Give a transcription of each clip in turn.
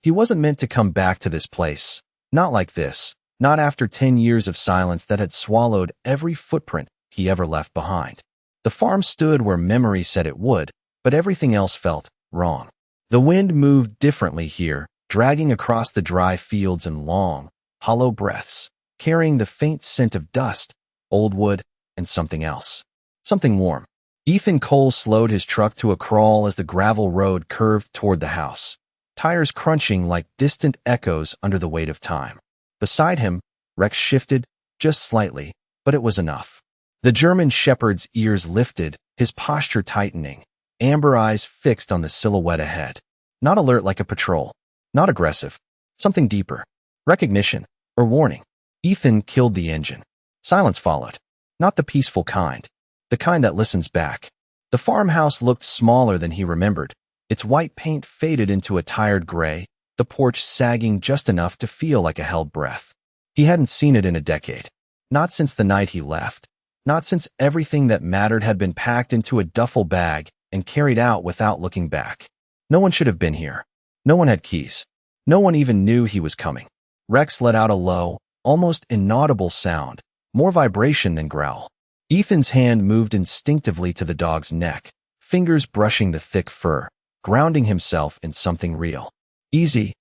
He wasn't meant to come back to this place. Not like this. Not after 10 years of silence that had swallowed every footprint he ever left behind. The farm stood where memory said it would, but everything else felt wrong. The wind moved differently here, dragging across the dry fields in long, hollow breaths, carrying the faint scent of dust, old wood, and something else. Something warm. Ethan Cole slowed his truck to a crawl as the gravel road curved toward the house, tires crunching like distant echoes under the weight of time. Beside him, Rex shifted, just slightly, but it was enough. The German shepherd's ears lifted, his posture tightening, amber eyes fixed on the silhouette ahead. Not alert like a patrol. Not aggressive. Something deeper. Recognition, or warning. Ethan killed the engine. Silence followed. Not the peaceful kind. The kind that listens back. The farmhouse looked smaller than he remembered. Its white paint faded into a tired gray, the porch sagging just enough to feel like a held breath. He hadn't seen it in a decade. Not since the night he left. Not since everything that mattered had been packed into a duffel bag and carried out without looking back. No one should have been here. No one had keys. No one even knew he was coming. Rex let out a low, almost inaudible sound, more vibration than growl. Ethan's hand moved instinctively to the dog's neck, fingers brushing the thick fur, grounding himself in something real. Easy,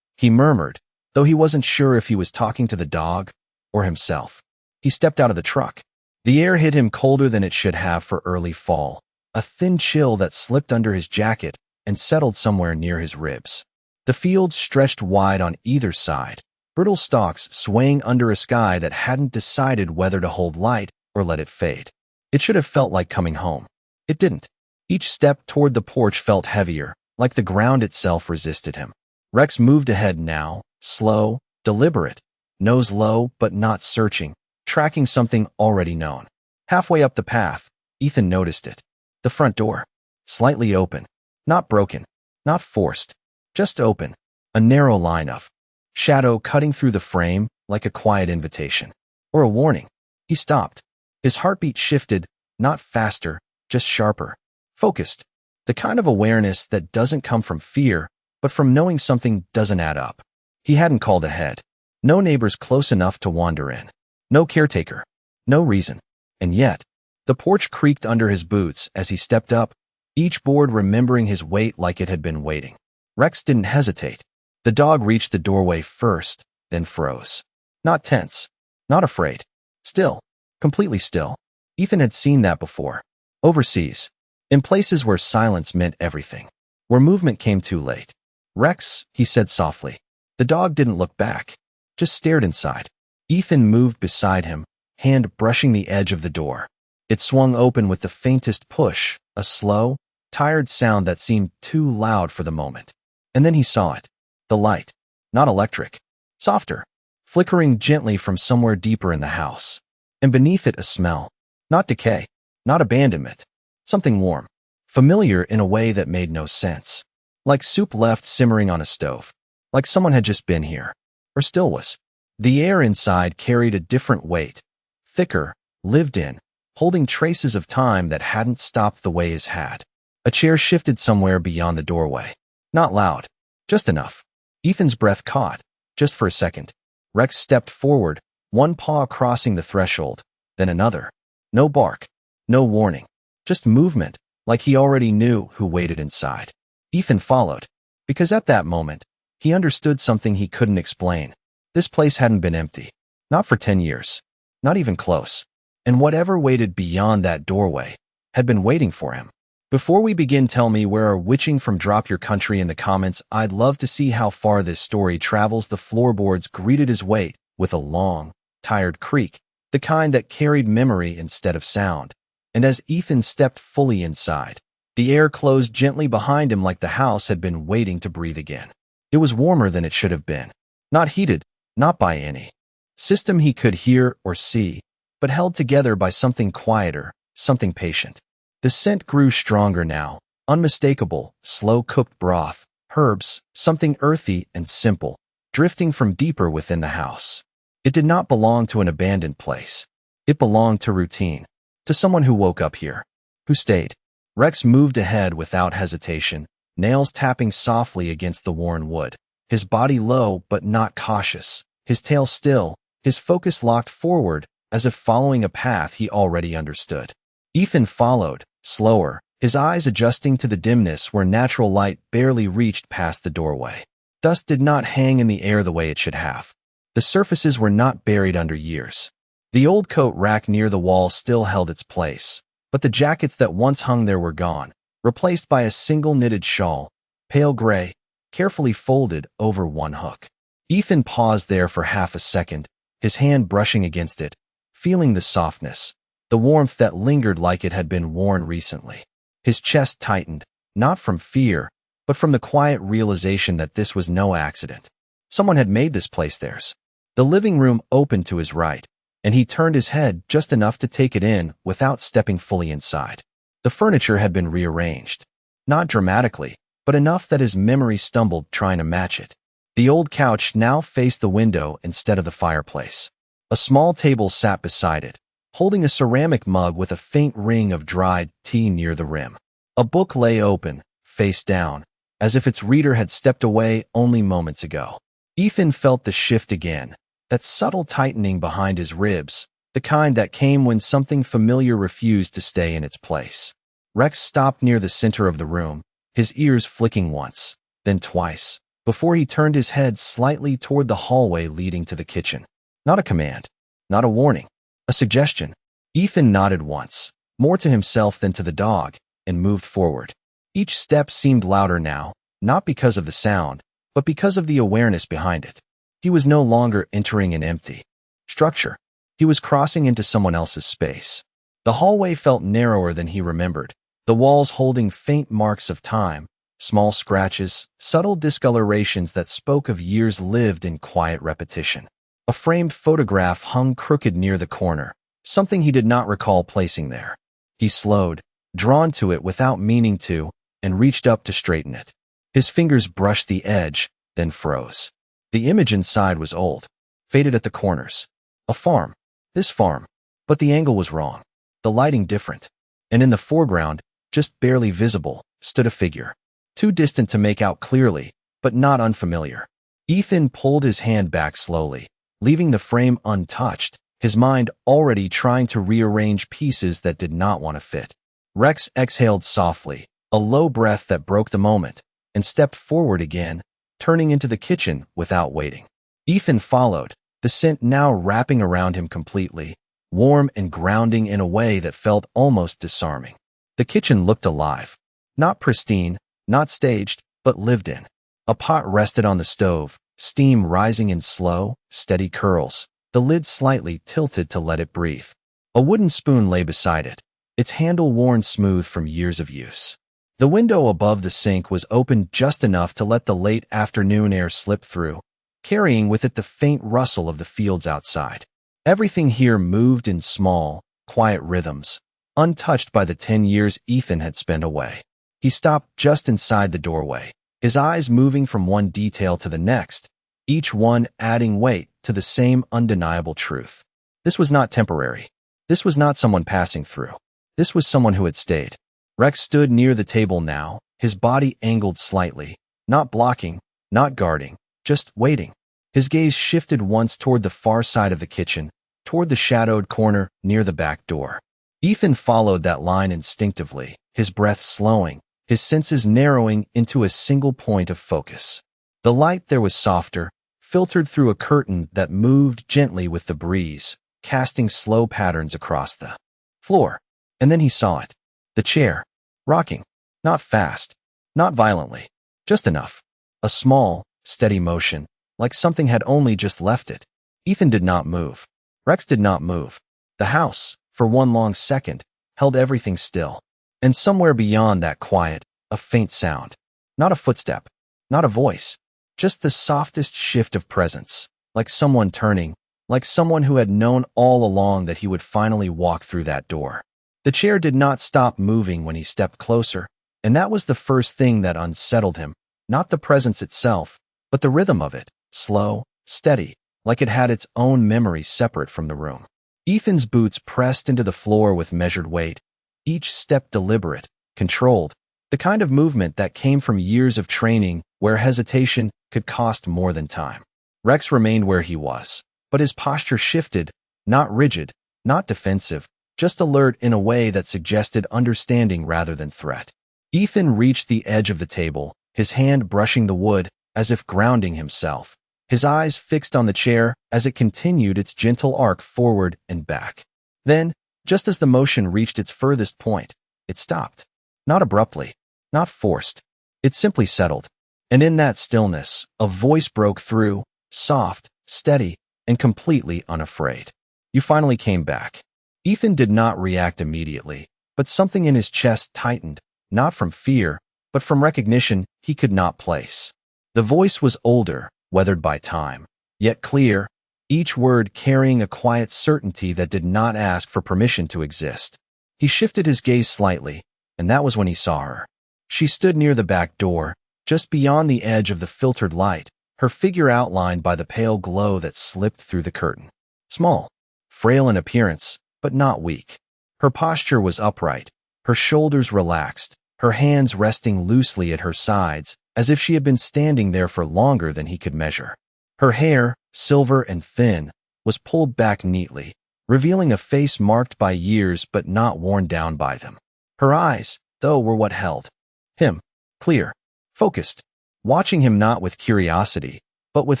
he murmured, though he wasn't sure if he was talking to the dog or himself. He stepped out of the truck. The air hit him colder than it should have for early fall, a thin chill that slipped under his jacket and settled somewhere near his ribs. The field stretched wide on either side, brittle stalks swaying under a sky that hadn't decided whether to hold light or let it fade. It should have felt like coming home. It didn't. Each step toward the porch felt heavier, like the ground itself resisted him. Rex moved ahead now, slow, deliberate, nose low but not searching, tracking something already known. Halfway up the path, Ethan noticed it. The front door. Slightly open. Not broken. Not forced. Just open. A narrow line of shadow cutting through the frame like a quiet invitation. Or a warning. He stopped. His heartbeat shifted, not faster, just sharper. Focused. The kind of awareness that doesn't come from fear, but from knowing something doesn't add up. He hadn't called ahead. No neighbors close enough to wander in. No caretaker. No reason. And yet, the porch creaked under his boots as he stepped up, each board remembering his weight like it had been waiting. Rex didn't hesitate. The dog reached the doorway first, then froze. Not tense. Not afraid. Still. Completely still. Ethan had seen that before. Overseas. In places where silence meant everything. Where movement came too late. Rex, he said softly. The dog didn't look back. Just stared inside. Ethan moved beside him, hand brushing the edge of the door. It swung open with the faintest push, a slow, tired sound that seemed too loud for the moment. And then he saw it. The light. Not electric. Softer. Flickering gently from somewhere deeper in the house. And beneath it a smell. Not decay. Not abandonment. Something warm. Familiar in a way that made no sense. Like soup left simmering on a stove. Like someone had just been here. Or still was. The air inside carried a different weight. Thicker, lived in, holding traces of time that hadn't stopped the way his had. A chair shifted somewhere beyond the doorway. Not loud. Just enough. Ethan's breath caught. Just for a second. Rex stepped forward, one paw crossing the threshold, then another. No bark. No warning. Just movement, like he already knew who waited inside. Ethan followed. Because at that moment, he understood something he couldn't explain. This place hadn't been empty. Not for 10 years. Not even close. And whatever waited beyond that doorway had been waiting for him. Before we begin, tell me where are witching from. Drop your country in the comments. I'd love to see how far this story travels. The floorboards greeted his weight with a long, tired creak, the kind that carried memory instead of sound. And as Ethan stepped fully inside, the air closed gently behind him like the house had been waiting to breathe again. It was warmer than it should have been. Not heated, not by any system he could hear or see, but held together by something quieter, something patient. The scent grew stronger now, unmistakable, slow-cooked broth, herbs, something earthy and simple, drifting from deeper within the house. It did not belong to an abandoned place. It belonged to routine, to someone who woke up here, who stayed. Rex moved ahead without hesitation, nails tapping softly against the worn wood, his body low but not cautious, his tail still, his focus locked forward, as if following a path he already understood. Ethan followed, slower, his eyes adjusting to the dimness where natural light barely reached past the doorway. Dust did not hang in the air the way it should have. The surfaces were not buried under years. The old coat rack near the wall still held its place, but the jackets that once hung there were gone, replaced by a single knitted shawl, pale gray, carefully folded over one hook. Ethan paused there for half a second, his hand brushing against it, feeling the softness, the warmth that lingered like it had been worn recently. His chest tightened, not from fear, but from the quiet realization that this was no accident. Someone had made this place theirs. The living room opened to his right, and he turned his head just enough to take it in without stepping fully inside. The furniture had been rearranged. Not dramatically, but enough that his memory stumbled trying to match it. The old couch now faced the window instead of the fireplace. A small table sat beside it, holding a ceramic mug with a faint ring of dried tea near the rim. A book lay open, face down, as if its reader had stepped away only moments ago. Ethan felt the shift again, that subtle tightening behind his ribs, the kind that came when something familiar refused to stay in its place. Rex stopped near the center of the room, his ears flicking once, then twice, before he turned his head slightly toward the hallway leading to the kitchen. Not a command, not a warning, a suggestion. Ethan nodded once, more to himself than to the dog, and moved forward. Each step seemed louder now, not because of the sound, but because of the awareness behind it. He was no longer entering an empty structure. He was crossing into someone else's space. The hallway felt narrower than he remembered, the walls holding faint marks of time, small scratches, subtle discolorations that spoke of years lived in quiet repetition. A framed photograph hung crooked near the corner, something he did not recall placing there. He slowed, drawn to it without meaning to, and reached up to straighten it. His fingers brushed the edge, then froze. The image inside was old, faded at the corners. A farm. This farm. But the angle was wrong. The lighting different. And in the foreground, just barely visible, stood a figure. Too distant to make out clearly, but not unfamiliar. Ethan pulled his hand back slowly, leaving the frame untouched, his mind already trying to rearrange pieces that did not want to fit. Rex exhaled softly, a low breath that broke the moment, and stepped forward again, turning into the kitchen without waiting. Ethan followed, the scent now wrapping around him completely, warm and grounding in a way that felt almost disarming. The kitchen looked alive. Not pristine, not staged, but lived in. A pot rested on the stove, steam rising in slow, steady curls, the lid slightly tilted to let it breathe. A wooden spoon lay beside it, its handle worn smooth from years of use. The window above the sink was open just enough to let the late afternoon air slip through, carrying with it the faint rustle of the fields outside. Everything here moved in small, quiet rhythms, untouched by the 10 years Ethan had spent away. He stopped just inside the doorway, his eyes moving from one detail to the next, each one adding weight to the same undeniable truth. This was not temporary. This was not someone passing through. This was someone who had stayed. Rex stood near the table now, his body angled slightly, not blocking, not guarding, just waiting. His gaze shifted once toward the far side of the kitchen, toward the shadowed corner near the back door. Ethan followed that line instinctively, his breath slowing, his senses narrowing into a single point of focus. The light there was softer, filtered through a curtain that moved gently with the breeze, casting slow patterns across the floor. And then he saw it. The chair. Rocking. Not fast. Not violently. Just enough. A small, steady motion, like something had only just left it. Ethan did not move. Rex did not move. The house, for one long second, held everything still. And somewhere beyond that quiet, a faint sound. Not a footstep. Not a voice. Just the softest shift of presence, like someone turning, like someone who had known all along that he would finally walk through that door. The chair did not stop moving when he stepped closer, and that was the first thing that unsettled him, not the presence itself, but the rhythm of it, slow, steady, like it had its own memory separate from the room. Ethan's boots pressed into the floor with measured weight, each step deliberate, controlled, the kind of movement that came from years of training where hesitation could cost more than time. Rex remained where he was, but his posture shifted, not rigid, not defensive, just alert in a way that suggested understanding rather than threat. Ethan reached the edge of the table, his hand brushing the wood as if grounding himself, his eyes fixed on the chair as it continued its gentle arc forward and back. Then, just as the motion reached its furthest point, it stopped. Not abruptly, not forced. It simply settled. And in that stillness, a voice broke through, soft, steady, and completely unafraid. You finally came back. Ethan did not react immediately, but something in his chest tightened, not from fear, but from recognition he could not place. The voice was older, weathered by time, yet clear, each word carrying a quiet certainty that did not ask for permission to exist. He shifted his gaze slightly, and that was when he saw her. She stood near the back door, just beyond the edge of the filtered light, her figure outlined by the pale glow that slipped through the curtain. Small, frail in appearance, but not weak. Her posture was upright, her shoulders relaxed, her hands resting loosely at her sides, as if she had been standing there for longer than he could measure. Her hair, silver and thin, was pulled back neatly, revealing a face marked by years but not worn down by them. Her eyes, though, were what held him, clear, focused, watching him not with curiosity, but with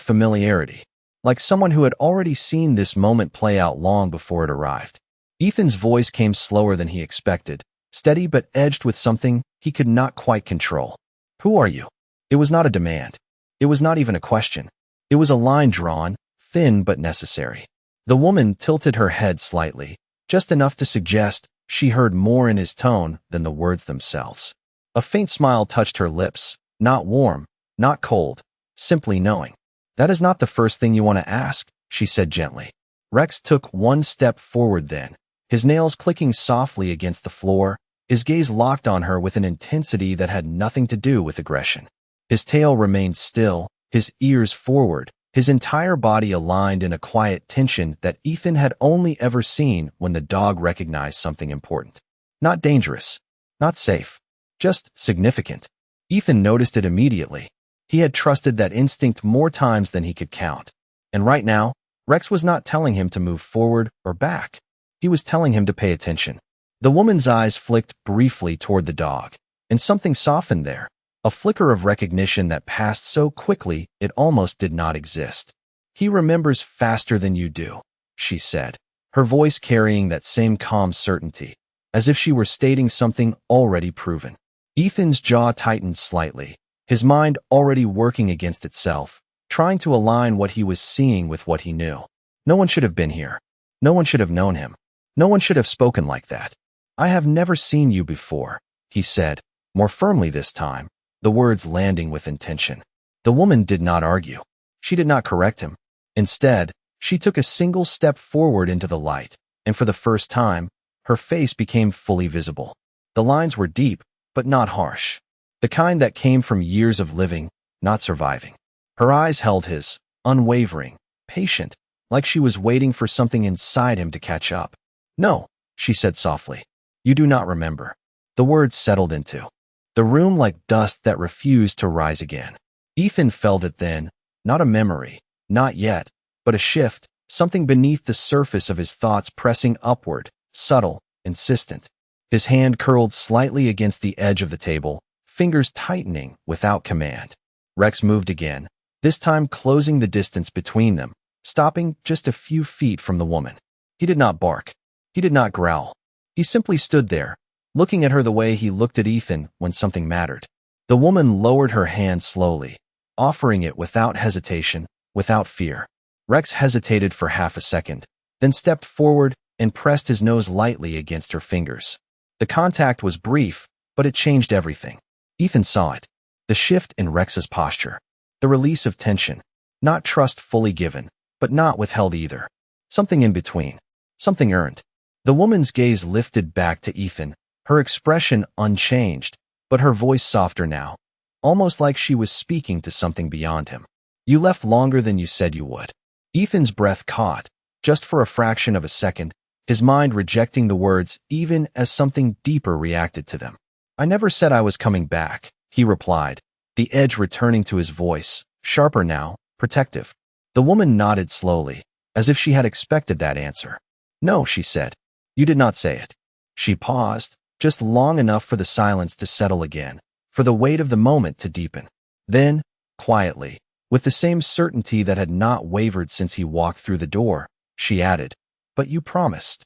familiarity, like someone who had already seen this moment play out long before it arrived. Ethan's voice came slower than he expected, steady but edged with something he could not quite control. Who are you? It was not a demand. It was not even a question. It was a line drawn, thin but necessary. The woman tilted her head slightly, just enough to suggest she heard more in his tone than the words themselves. A faint smile touched her lips, not warm, not cold, simply knowing. That is not the first thing you want to ask, she said gently. Rex took one step forward then, his nails clicking softly against the floor, his gaze locked on her with an intensity that had nothing to do with aggression. His tail remained still, his ears forward, his entire body aligned in a quiet tension that Ethan had only ever seen when the dog recognized something important. Not dangerous, not safe, just significant. Ethan noticed it immediately. He had trusted that instinct more times than he could count. And right now, Rex was not telling him to move forward or back. He was telling him to pay attention. The woman's eyes flicked briefly toward the dog, and something softened there, a flicker of recognition that passed so quickly it almost did not exist. He remembers faster than you do, she said, her voice carrying that same calm certainty, as if she were stating something already proven. Ethan's jaw tightened slightly, his mind already working against itself, trying to align what he was seeing with what he knew. No one should have been here. No one should have known him. No one should have spoken like that. I have never seen you before, he said, more firmly this time, the words landing with intention. The woman did not argue. She did not correct him. Instead, she took a single step forward into the light, and for the first time, her face became fully visible. The lines were deep, but not harsh. The kind that came from years of living, not surviving. Her eyes held his, unwavering, patient, like she was waiting for something inside him to catch up. No, she said softly. You do not remember. The words settled into the room like dust that refused to rise again. Ethan felt it then, not a memory, not yet, but a shift, something beneath the surface of his thoughts pressing upward, subtle, insistent. His hand curled slightly against the edge of the table, fingers tightening without command. Rex moved again, this time closing the distance between them, stopping just a few feet from the woman. He did not bark. He did not growl. He simply stood there, looking at her the way he looked at Ethan when something mattered. The woman lowered her hand slowly, offering it without hesitation, without fear. Rex hesitated for half a second, then stepped forward and pressed his nose lightly against her fingers. The contact was brief, but it changed everything. Ethan saw it. The shift in Rex's posture. The release of tension. Not trust fully given, but not withheld either. Something in between. Something earned. The woman's gaze lifted back to Ethan, her expression unchanged, but her voice softer now, almost like she was speaking to something beyond him. You left longer than you said you would. Ethan's breath caught, just for a fraction of a second, his mind rejecting the words even as something deeper reacted to them. I never said I was coming back, he replied, the edge returning to his voice, sharper now, protective. The woman nodded slowly, as if she had expected that answer. No, she said. You did not say it. She paused, just long enough for the silence to settle again, for the weight of the moment to deepen. Then, quietly, with the same certainty that had not wavered since he walked through the door, she added, "But you promised."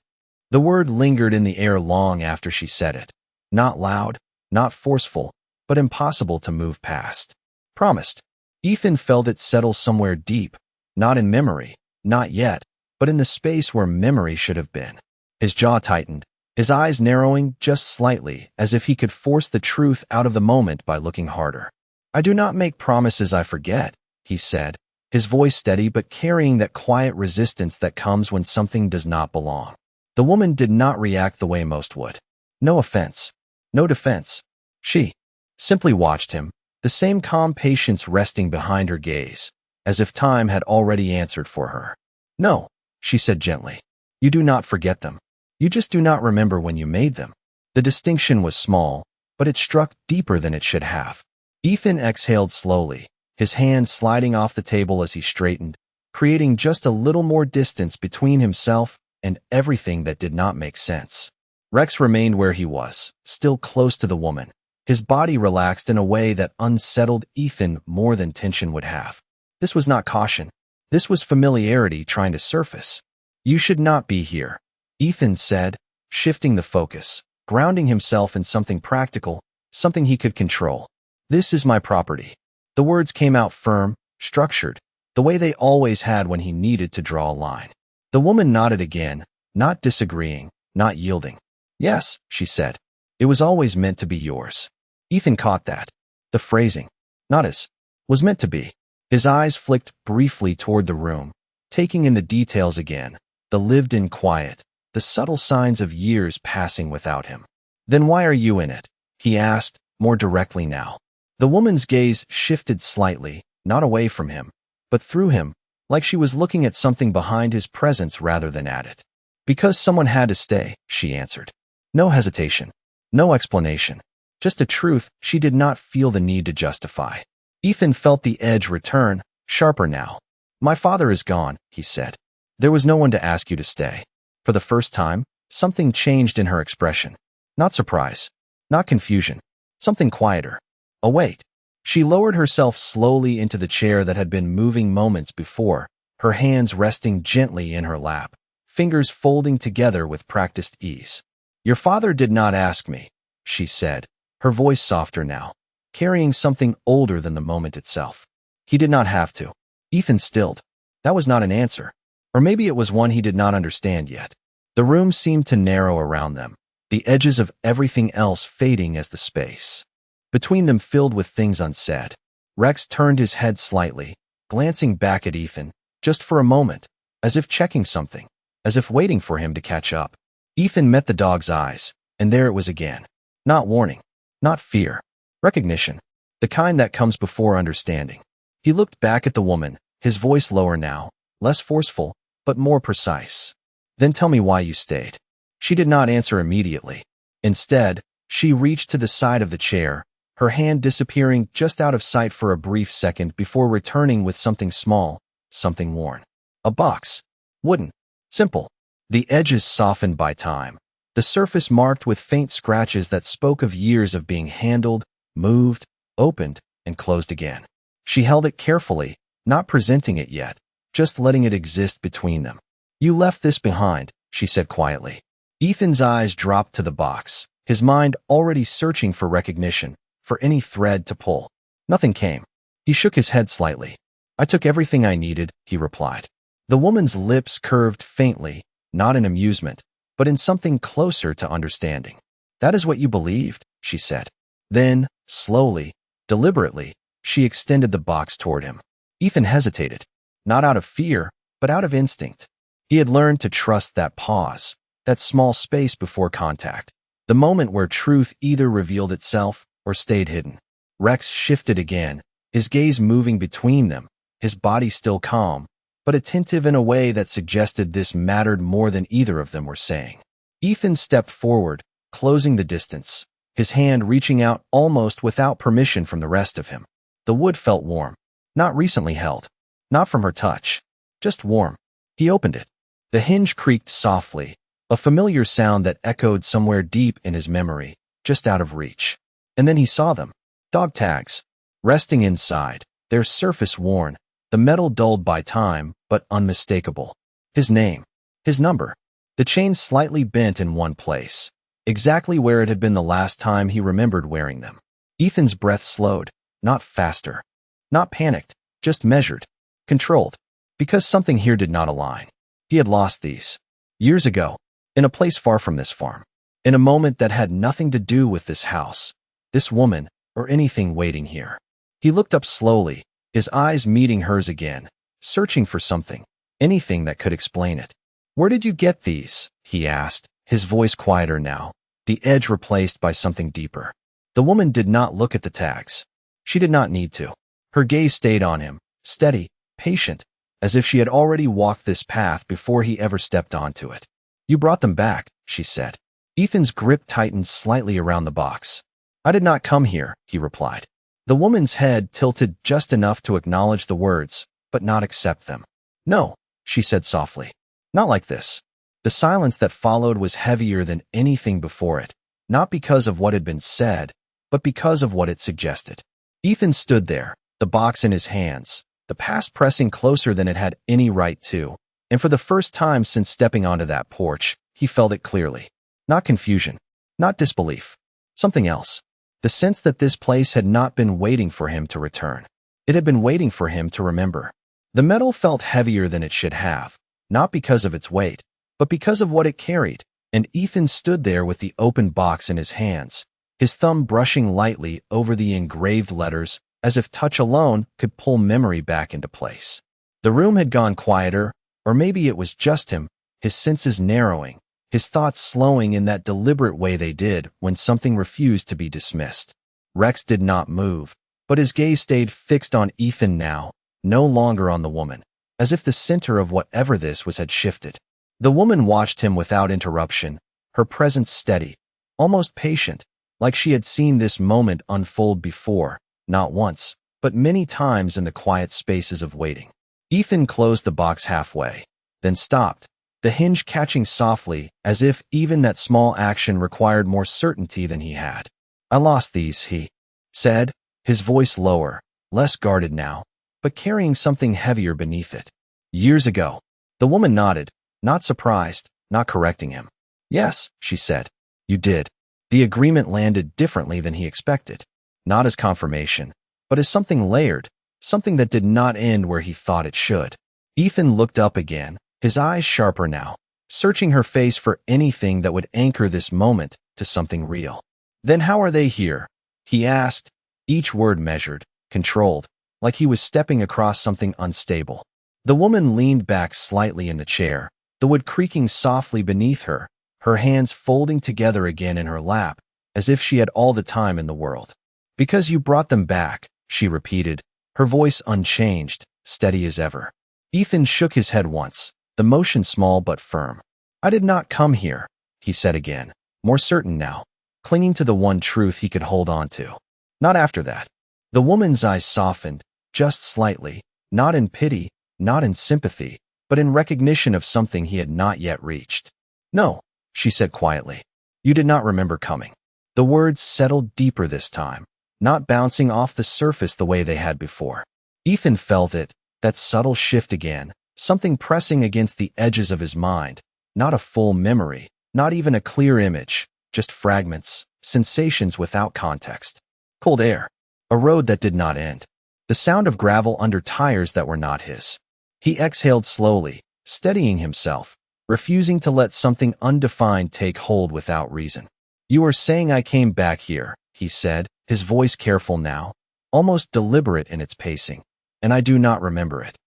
The word lingered in the air long after she said it. Not loud, not forceful, but impossible to move past. Promised. Ethan felt it settle somewhere deep, not in memory, not yet, but in the space where memory should have been. His jaw tightened, his eyes narrowing just slightly, as if he could force the truth out of the moment by looking harder. "I do not make promises I forget," he said, his voice steady but carrying that quiet resistance that comes when something does not belong. The woman did not react the way most would. No offense. No defense. She simply watched him, the same calm patience resting behind her gaze, as if time had already answered for her. "No," she said gently. "You do not forget them. You just do not remember when you made them." The distinction was small, but it struck deeper than it should have. Ethan exhaled slowly, his hand sliding off the table as he straightened, creating just a little more distance between himself and everything that did not make sense. Rex remained where he was, still close to the woman, his body relaxed in a way that unsettled Ethan more than tension would have. This was not caution. This was familiarity trying to surface. "You should not be here," Ethan said, shifting the focus, grounding himself in something practical, something he could control. "This is my property." The words came out firm, structured, the way they always had when he needed to draw a line. The woman nodded again, not disagreeing, not yielding. "Yes," she said. "It was always meant to be yours." Ethan caught that. The phrasing, "not as," was meant to be. His eyes flicked briefly toward the room, taking in the details again, the lived-in quiet, the subtle signs of years passing without him. "Then why are you in it?" he asked, more directly now. The woman's gaze shifted slightly, not away from him, but through him, like she was looking at something behind his presence rather than at it. "Because someone had to stay," she answered. No hesitation, no explanation, just a truth she did not feel the need to justify. Ethan felt the edge return, sharper now. "My father is gone," he said. "There was no one to ask you to stay." For the first time, something changed in her expression. Not surprise, not confusion, something quieter. A weight. She lowered herself slowly into the chair that had been moving moments before, her hands resting gently in her lap, fingers folding together with practiced ease. "Your father did not ask me," she said, her voice softer now, carrying something older than the moment itself. "He did not have to." Ethan stilled. That was not an answer. Or maybe it was one he did not understand yet. The room seemed to narrow around them, the edges of everything else fading as the space between them filled with things unsaid. Rex turned his head slightly, glancing back at Ethan, just for a moment, as if checking something, as if waiting for him to catch up. Ethan met the dog's eyes, and there it was again. Not warning, not fear, recognition, the kind that comes before understanding. He looked back at the woman, his voice lower now, less forceful, but more precise. "Then tell me why you stayed." She did not answer immediately. Instead, she reached to the side of the chair, her hand disappearing just out of sight for a brief second before returning with something small, something worn. A box. Wooden. Simple. The edges softened by time, the surface marked with faint scratches that spoke of years of being handled, moved, opened, and closed again. She held it carefully, not presenting it yet, just letting it exist between them. "You left this behind," she said quietly. Ethan's eyes dropped to the box, his mind already searching for recognition, for any thread to pull. Nothing came. He shook his head slightly. "I took everything I needed," he replied. The woman's lips curved faintly, not in amusement, but in something closer to understanding. "That is what you believed," she said. Then, slowly, deliberately, she extended the box toward him. Ethan hesitated, not out of fear, but out of instinct. He had learned to trust that pause, that small space before contact, the moment where truth either revealed itself or stayed hidden. Rex shifted again, his gaze moving between them, his body still calm, but attentive in a way that suggested this mattered more than either of them were saying. Ethan stepped forward, closing the distance, his hand reaching out almost without permission from the rest of him. The wood felt warm. Not recently held. Not from her touch. Just warm. He opened it. The hinge creaked softly, a familiar sound that echoed somewhere deep in his memory, just out of reach. And then he saw them. Dog tags. Resting inside, their surface worn, the metal dulled by time, but unmistakable. His name. His number. The chain slightly bent in one place, exactly where it had been the last time he remembered wearing them. Ethan's breath slowed, not faster. Not panicked, just measured. Controlled. Because something here did not align. He had lost these. Years ago. In a place far from this farm. In a moment that had nothing to do with this house, this woman, or anything waiting here. He looked up slowly, his eyes meeting hers again, searching for something, anything that could explain it. "Where did you get these?" he asked, his voice quieter now, the edge replaced by something deeper. The woman did not look at the tags. She did not need to. Her gaze stayed on him, steady, patient, as if she had already walked this path before he ever stepped onto it. "You brought them back," she said. Ethan's grip tightened slightly around the box. "I did not come here," he replied. The woman's head tilted just enough to acknowledge the words, but not accept them. "No," she said softly. "Not like this." The silence that followed was heavier than anything before it, not because of what had been said, but because of what it suggested. Ethan stood there, the box in his hands, the past pressing closer than it had any right to, and for the first time since stepping onto that porch, he felt it clearly. Not confusion, not disbelief, something else. The sense that this place had not been waiting for him to return. It had been waiting for him to remember. The metal felt heavier than it should have, not because of its weight, but because of what it carried, and Ethan stood there with the open box in his hands, his thumb brushing lightly over the engraved letters as if touch alone could pull memory back into place. The room had gone quieter, or maybe it was just him, his senses narrowing, his thoughts slowing in that deliberate way they did when something refused to be dismissed. Rex did not move, but his gaze stayed fixed on Ethan now, no longer on the woman, as if the center of whatever this was had shifted. The woman watched him without interruption, her presence steady, almost patient, like she had seen this moment unfold before, not once, but many times in the quiet spaces of waiting. Ethan closed the box halfway, then stopped, the hinge catching softly as if even that small action required more certainty than he had. "I lost these," he said, his voice lower, less guarded now, but carrying something heavier beneath it. "Years ago." The woman nodded, not surprised, not correcting him. "Yes," she said. "You did." The agreement landed differently than he expected, not as confirmation, but as something layered, something that did not end where he thought it should. Ethan looked up again, his eyes sharper now, searching her face for anything that would anchor this moment to something real. "Then how are they here?" he asked, each word measured, controlled, like he was stepping across something unstable. The woman leaned back slightly in the chair, the wood creaking softly beneath her, her hands folding together again in her lap, as if she had all the time in the world. "Because you brought them back," she repeated, her voice unchanged, steady as ever. Ethan shook his head once, the motion small but firm. "I did not come here," he said again, more certain now, clinging to the one truth he could hold on to. "Not after that." The woman's eyes softened, just slightly, not in pity, not in sympathy, but in recognition of something he had not yet reached. "No," she said quietly. "You did not remember coming." The words settled deeper this time, not bouncing off the surface the way they had before. Ethan felt it, that subtle shift again, something pressing against the edges of his mind, not a full memory, not even a clear image, just fragments, sensations without context. Cold air. A road that did not end. The sound of gravel under tires that were not his. He exhaled slowly, steadying himself, refusing to let something undefined take hold without reason. "You are saying I came back here," he said, his voice careful now, almost deliberate in its pacing, "and I do not remember it."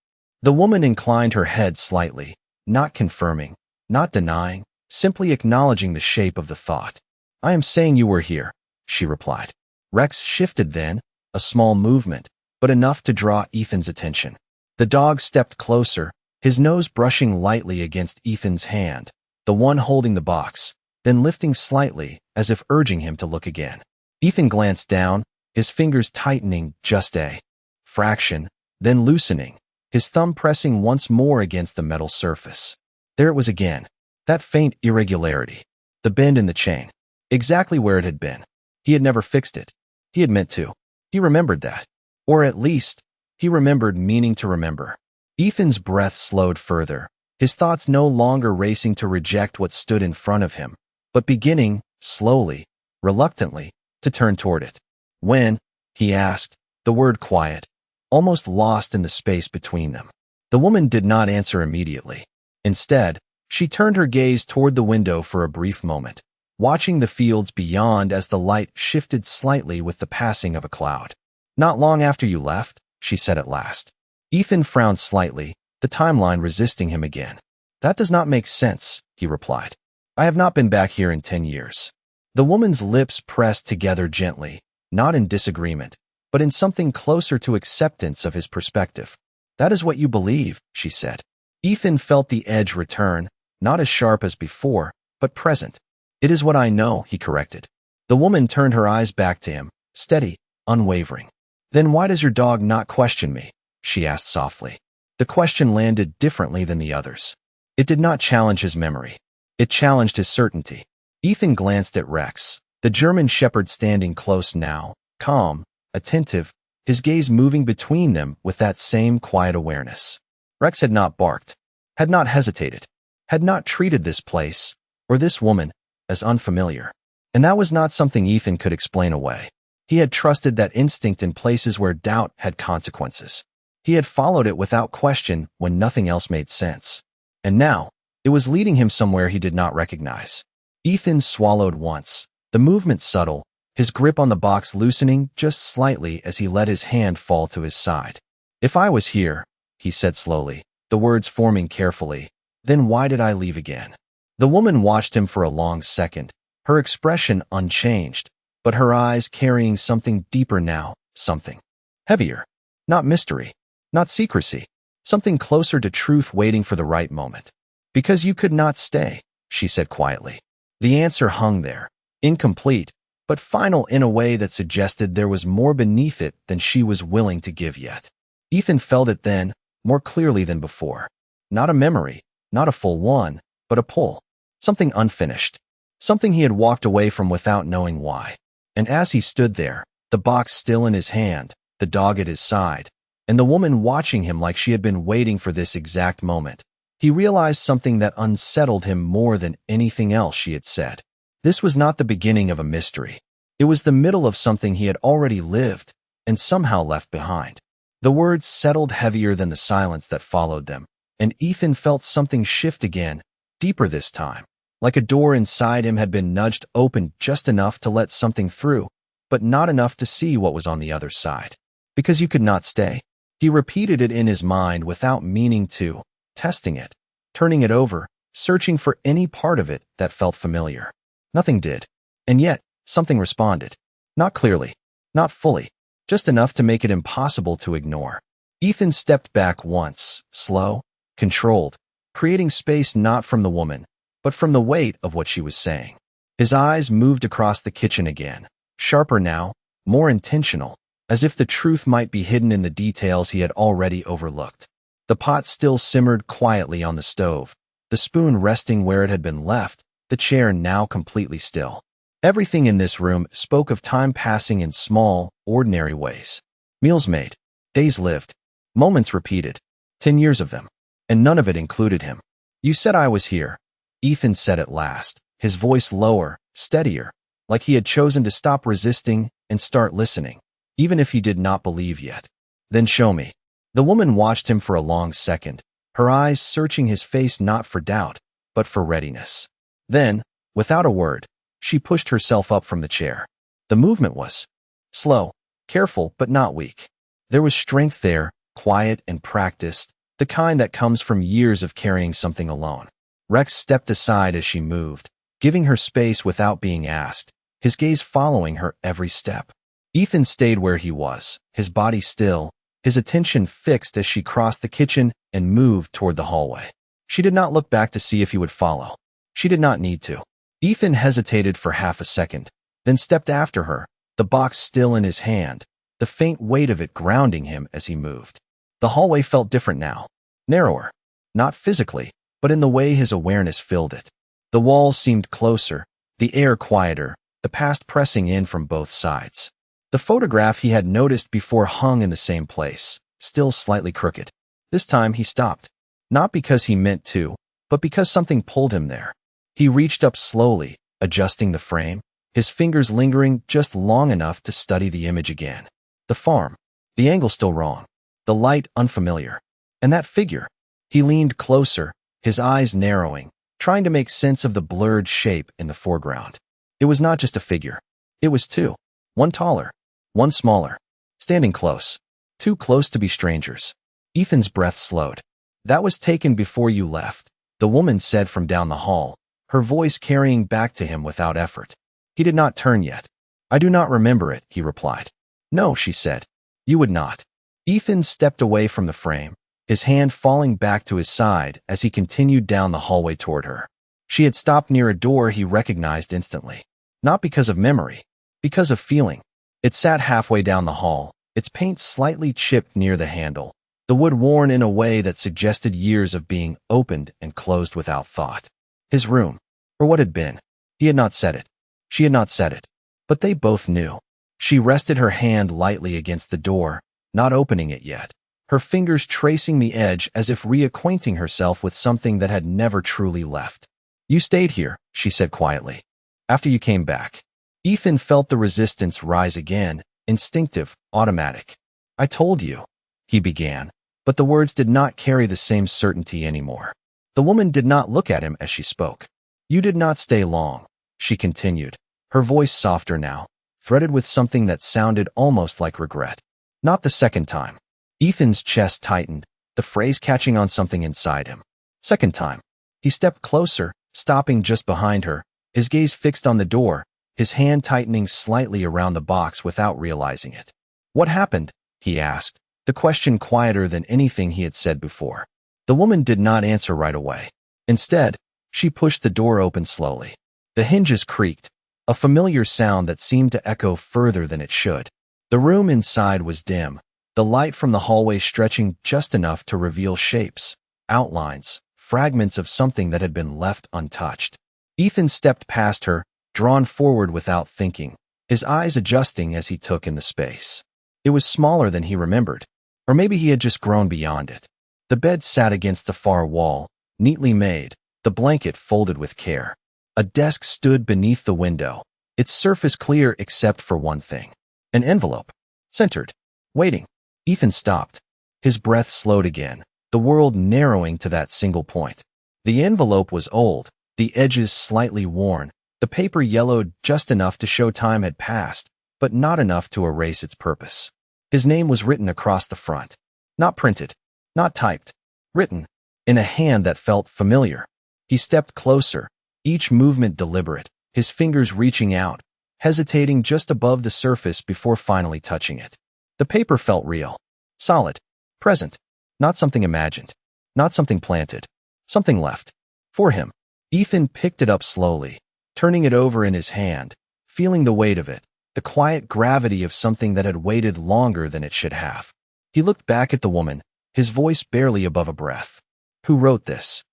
The woman inclined her head slightly, not confirming, not denying, simply acknowledging the shape of the thought. "I am saying you were here," she replied. Rex shifted then, a small movement, but enough to draw Ethan's attention. The dog stepped closer, his nose brushing lightly against Ethan's hand, the one holding the box, then lifting slightly, as if urging him to look again. Ethan glanced down, his fingers tightening just a fraction, then loosening, his thumb pressing once more against the metal surface. There it was again, that faint irregularity, the bend in the chain, exactly where it had been. He had never fixed it. He had meant to. He remembered that. Or at least, he remembered meaning to remember. Ethan's breath slowed further, his thoughts no longer racing to reject what stood in front of him, but beginning, slowly, reluctantly, to turn toward it. When, he asked, the word quiet, almost lost in the space between them. The woman did not answer immediately. Instead, she turned her gaze toward the window for a brief moment, watching the fields beyond as the light shifted slightly with the passing of a cloud. Not long after you left, she said at last. Ethan frowned slightly, the timeline resisting him again. That does not make sense, he replied. I have not been back here in 10 years. The woman's lips pressed together gently, not in disagreement, but in something closer to acceptance of his perspective. That is what you believe, she said. Ethan felt the edge return, not as sharp as before, but present. It is what I know, he corrected. The woman turned her eyes back to him, steady, unwavering. Then why does your dog not question me? She asked softly. The question landed differently than the others. It did not challenge his memory. It challenged his certainty. Ethan glanced at Rex, the German shepherd standing close now, calm, attentive, his gaze moving between them with that same quiet awareness. Rex had not barked, had not hesitated, had not treated this place, or this woman, as unfamiliar. And that was not something Ethan could explain away. He had trusted that instinct in places where doubt had consequences. He had followed it without question when nothing else made sense. And now, it was leading him somewhere he did not recognize. Ethan swallowed once, the movement subtle, his grip on the box loosening just slightly as he let his hand fall to his side. If I was here, he said slowly, the words forming carefully, then why did I leave again? The woman watched him for a long second, her expression unchanged, but her eyes carrying something deeper now, something heavier. Not mystery, not secrecy, something closer to truth waiting for the right moment. Because you could not stay, she said quietly. The answer hung there, incomplete, but final in a way that suggested there was more beneath it than she was willing to give yet. Ethan felt it then, more clearly than before. Not a memory, not a full one, but a pull. Something unfinished. Something he had walked away from without knowing why. And as he stood there, the box still in his hand, the dog at his side, and the woman watching him like she had been waiting for this exact moment, he realized something that unsettled him more than anything else she had said. This was not the beginning of a mystery. It was the middle of something he had already lived and somehow left behind. The words settled heavier than the silence that followed them, and Ethan felt something shift again, deeper this time, like a door inside him had been nudged open just enough to let something through, but not enough to see what was on the other side. Because you could not stay. He repeated it in his mind without meaning to, testing it, turning it over, searching for any part of it that felt familiar. Nothing did. And yet, something responded. Not clearly, not fully, just enough to make it impossible to ignore. Ethan stepped back once, slow, controlled, creating space not from the woman, but from the weight of what she was saying. His eyes moved across the kitchen again, sharper now, more intentional, as if the truth might be hidden in the details he had already overlooked. The pot still simmered quietly on the stove, the spoon resting where it had been left, the chair now completely still. Everything in this room spoke of time passing in small, ordinary ways. Meals made, days lived, moments repeated, 10 years of them, and none of it included him. You said I was here, Ethan said at last, his voice lower, steadier, like he had chosen to stop resisting and start listening, even if he did not believe yet. Then show me. The woman watched him for a long second, her eyes searching his face not for doubt, but for readiness. Then, without a word, she pushed herself up from the chair. The movement was slow, careful, but not weak. There was strength there, quiet and practiced, the kind that comes from years of carrying something alone. Rex stepped aside as she moved, giving her space without being asked, his gaze following her every step. Ethan stayed where he was, his body still, his attention fixed as she crossed the kitchen and moved toward the hallway. She did not look back to see if he would follow. She did not need to. Ethan hesitated for half a second, then stepped after her, the box still in his hand, the faint weight of it grounding him as he moved. The hallway felt different now. Narrower. Not physically, but in the way his awareness filled it. The walls seemed closer, the air quieter, the past pressing in from both sides. The photograph he had noticed before hung in the same place, still slightly crooked. This time he stopped. Not because he meant to, but because something pulled him there. He reached up slowly, adjusting the frame, his fingers lingering just long enough to study the image again. The farm. The angle still wrong. The light unfamiliar. And that figure. He leaned closer, his eyes narrowing, trying to make sense of the blurred shape in the foreground. It was not just a figure. It was two. One taller, one smaller, standing close. Too close to be strangers. Ethan's breath slowed. That was taken before you left, the woman said from down the hall, her voice carrying back to him without effort. He did not turn yet. I do not remember it, he replied. No, she said. You would not. Ethan stepped away from the frame, his hand falling back to his side as he continued down the hallway toward her. She had stopped near a door he recognized instantly. Not because of memory, because of feeling. It sat halfway down the hall, its paint slightly chipped near the handle, the wood worn in a way that suggested years of being opened and closed without thought. His room, or what had been. He had not said it. She had not said it. But they both knew. She rested her hand lightly against the door, not opening it yet, her fingers tracing the edge as if reacquainting herself with something that had never truly left. You stayed here, she said quietly. After you came back. Ethan felt the resistance rise again, instinctive, automatic. I told you, he began, but the words did not carry the same certainty anymore. The woman did not look at him as she spoke. You did not stay long, she continued, her voice softer now, threaded with something that sounded almost like regret. Not the second time. Ethan's chest tightened, the phrase catching on something inside him. Second time. He stepped closer, stopping just behind her, his gaze fixed on the door, his hand tightening slightly around the box without realizing it. What happened? He asked, the question quieter than anything he had said before. The woman did not answer right away. Instead, she pushed the door open slowly. The hinges creaked, a familiar sound that seemed to echo further than it should. The room inside was dim, the light from the hallway stretching just enough to reveal shapes, outlines, fragments of something that had been left untouched. Ethan stepped past her, drawn forward without thinking, his eyes adjusting as he took in the space. It was smaller than he remembered, or maybe he had just grown beyond it. The bed sat against the far wall, neatly made, the blanket folded with care. A desk stood beneath the window, its surface clear except for one thing. An envelope. Centered. Waiting. Ethan stopped. His breath slowed again, the world narrowing to that single point. The envelope was old, the edges slightly worn, the paper yellowed just enough to show time had passed, but not enough to erase its purpose. His name was written across the front. Not printed. Not typed. Written. In a hand that felt familiar. He stepped closer, each movement deliberate, his fingers reaching out, hesitating just above the surface before finally touching it. The paper felt real. Solid. Present. Not something imagined. Not something planted. Something left. For him. Ethan picked it up slowly, turning it over in his hand, feeling the weight of it, the quiet gravity of something that had waited longer than it should have. He looked back at the woman, his voice barely above a breath. Who wrote this?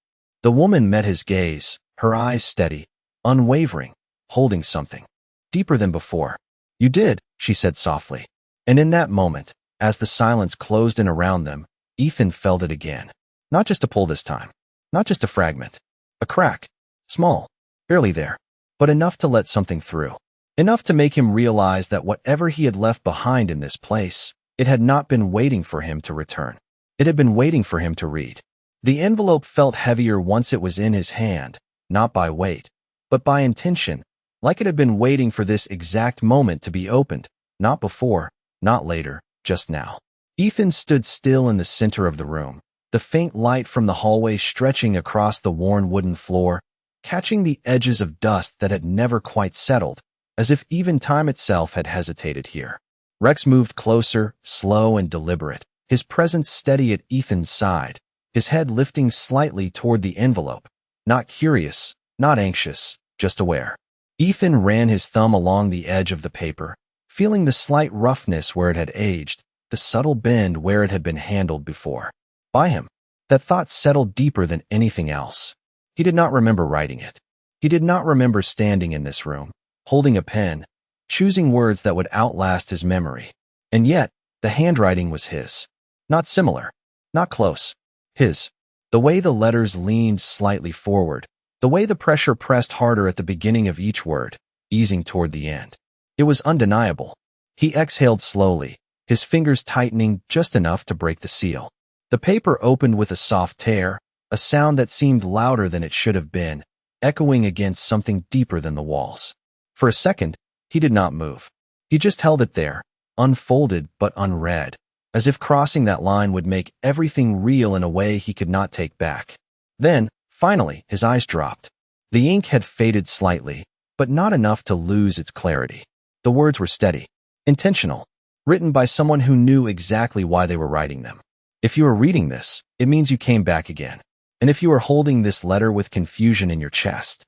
The woman met his gaze, her eyes steady, unwavering, holding something. Deeper than before. You did, she said softly. And in that moment, as the silence closed in around them, Ethan felt it again. Not just a pull this time. Not just a fragment. A crack. Small. Barely there. But enough to let something through. Enough to make him realize that whatever he had left behind in this place, it had not been waiting for him to return. It had been waiting for him to read. The envelope felt heavier once it was in his hand, not by weight, but by intention, like it had been waiting for this exact moment to be opened, not before, not later, just now. Ethan stood still in the center of the room, the faint light from the hallway stretching across the worn wooden floor, catching the edges of dust that had never quite settled, as if even time itself had hesitated here. Rex moved closer, slow and deliberate, his presence steady at Ethan's side, his head lifting slightly toward the envelope. Not curious, not anxious, just aware. Ethan ran his thumb along the edge of the paper, feeling the slight roughness where it had aged, the subtle bend where it had been handled before. By him. That thought settled deeper than anything else. He did not remember writing it. He did not remember standing in this room, holding a pen, choosing words that would outlast his memory. And yet, the handwriting was his. Not similar. Not close. His. The way the letters leaned slightly forward. The way the pressure pressed harder at the beginning of each word, easing toward the end. It was undeniable. He exhaled slowly, his fingers tightening just enough to break the seal. The paper opened with a soft tear, a sound that seemed louder than it should have been, echoing against something deeper than the walls. For a second, he did not move. He just held it there, unfolded but unread, as if crossing that line would make everything real in a way he could not take back. Then, finally, his eyes dropped. The ink had faded slightly, but not enough to lose its clarity. The words were steady, intentional, written by someone who knew exactly why they were writing them. If you are reading this, it means you came back again. And if you are holding this letter with confusion in your chest,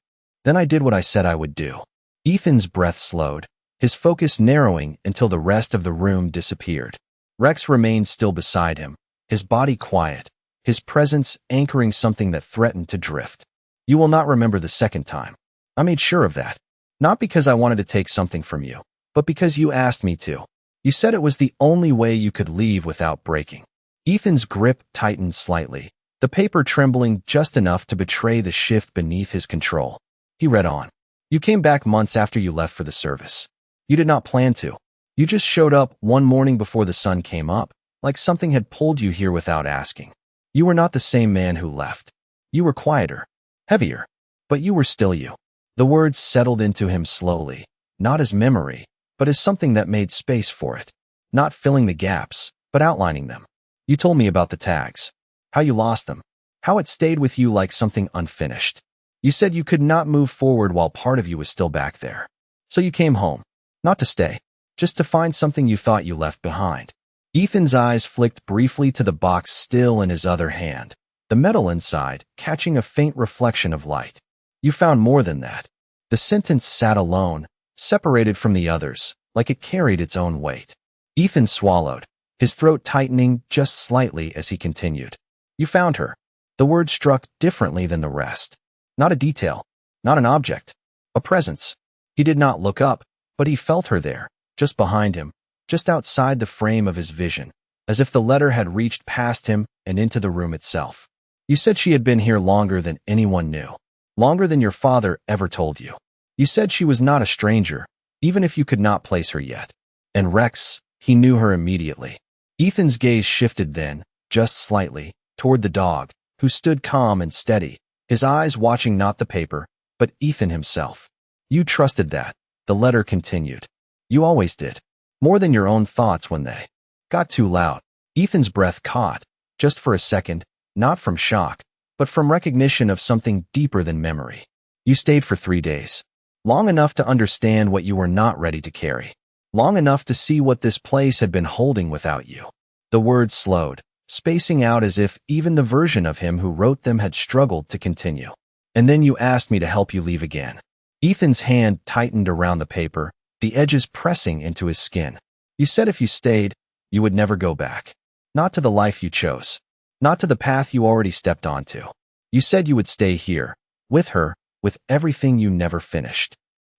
then I did what I said I would do. Ethan's breath slowed, his focus narrowing until the rest of the room disappeared. Rex remained still beside him, his body quiet, his presence anchoring something that threatened to drift. You will not remember the second time. I made sure of that. Not because I wanted to take something from you, but because you asked me to. You said it was the only way you could leave without breaking. Ethan's grip tightened slightly, the paper trembling just enough to betray the shift beneath his control. He read on. You came back months after you left for the service. You did not plan to. You just showed up one morning before the sun came up, like something had pulled you here without asking. You were not the same man who left. You were quieter, heavier, but you were still you. The words settled into him slowly, not as memory, but as something that made space for it. Not filling the gaps, but outlining them. You told me about the tags, how you lost them, how it stayed with you like something unfinished. You said you could not move forward while part of you was still back there. So you came home, not to stay, just to find something you thought you left behind. Ethan's eyes flicked briefly to the box still in his other hand, the metal inside catching a faint reflection of light. You found more than that. The sentence sat alone, separated from the others, like it carried its own weight. Ethan swallowed, his throat tightening just slightly as he continued. You found her. The word struck differently than the rest. Not a detail, not an object, a presence. He did not look up, but he felt her there, just behind him, just outside the frame of his vision, as if the letter had reached past him and into the room itself. You said she had been here longer than anyone knew, longer than your father ever told you. You said she was not a stranger, even if you could not place her yet. And Rex, he knew her immediately. Ethan's gaze shifted then, just slightly, toward the dog, who stood calm and steady, his eyes watching not the paper, but Ethan himself. You trusted that, the letter continued. You always did. More than your own thoughts when they got too loud. Ethan's breath caught, just for a second, not from shock, but from recognition of something deeper than memory. You stayed for 3 days. Long enough to understand what you were not ready to carry. Long enough to see what this place had been holding without you. The words slowed, spacing out as if even the version of him who wrote them had struggled to continue. And then you asked me to help you leave again. Ethan's hand tightened around the paper, the edges pressing into his skin. You said if you stayed, you would never go back. Not to the life you chose. Not to the path you already stepped onto. You said you would stay here, with her, with everything you never finished.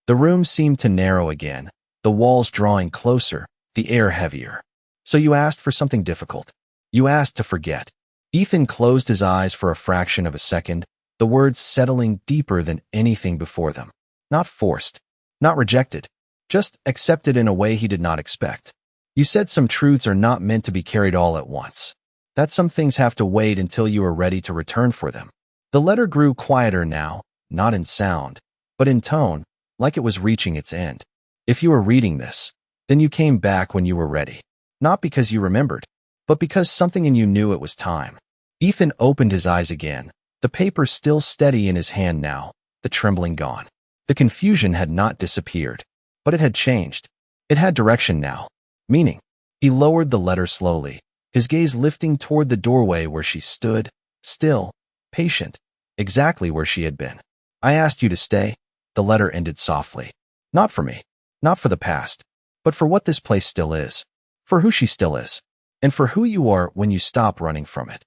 The room seemed to narrow again, the walls drawing closer, the air heavier. So you asked for something difficult. You asked to forget. Ethan closed his eyes for a fraction of a second, the words settling deeper than anything before them. Not forced, not rejected, just accepted in a way he did not expect. You said some truths are not meant to be carried all at once. That some things have to wait until you are ready to return for them. The letter grew quieter now, not in sound, but in tone, like it was reaching its end. If you were reading this, then you came back when you were ready. Not because you remembered, but because something in you knew it was time. Ethan opened his eyes again, the paper still steady in his hand now, the trembling gone. The confusion had not disappeared, but it had changed. It had direction now, meaning. He lowered the letter slowly, his gaze lifting toward the doorway where she stood, still, patient, exactly where she had been. I asked you to stay, the letter ended softly. Not for me, not for the past, but for what this place still is, for who she still is. and for who you are when you stop running from it.